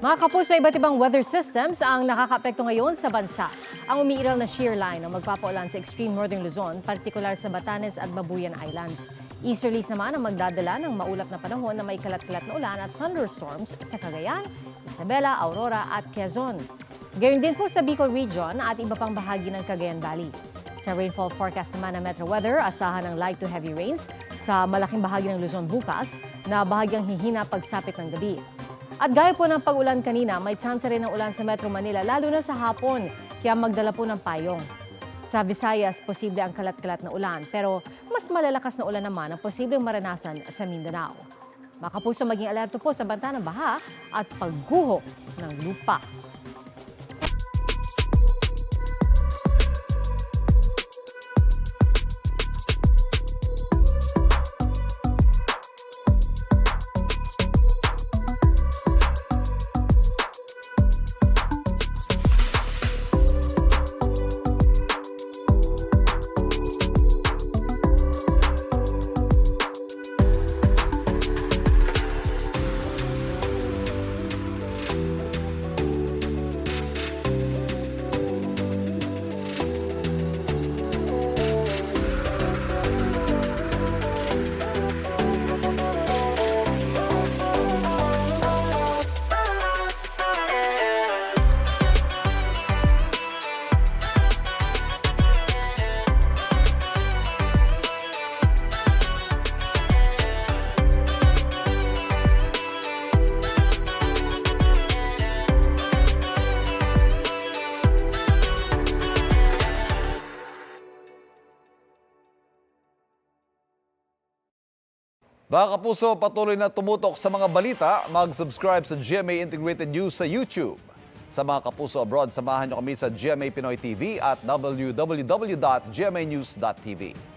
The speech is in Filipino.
Mga kapuso, iba't ibang weather systems ang nakakaapekto ngayon sa bansa. Ang umiiral na shear line ang magpapaulan sa extreme northern Luzon, partikular sa Batanes at Babuyan Islands. Easterlies naman ang magdadala ng maulap na panahon na may kalat-kalat na ulan at thunderstorms sa Cagayan, Isabela, Aurora at Quezon. Gayon din po sa Bicol Region at iba pang bahagi ng Cagayan Valley. Sa rainfall forecast naman ng Metro Weather, asahan ng light to heavy rains sa malaking bahagi ng Luzon bukas na bahagyang hihina pagsapit ng gabi. At gaya po ng pag-ulan kanina, may chance rin ng ulan sa Metro Manila lalo na sa hapon, kaya magdala po ng payong. Sa Visayas, posible ang kalat-kalat na ulan, pero mas malalakas na ulan naman ang posibleng maranasan sa Mindanao. Mga kapuso, maging alerto po sa banta ng baha at pagguho ng lupa. Mga kapuso, patuloy na tumutok sa mga balita, mag-subscribe sa GMA Integrated News sa YouTube. Sa mga kapuso abroad, samahan niyo kami sa GMA Pinoy TV at www.gmanews.tv.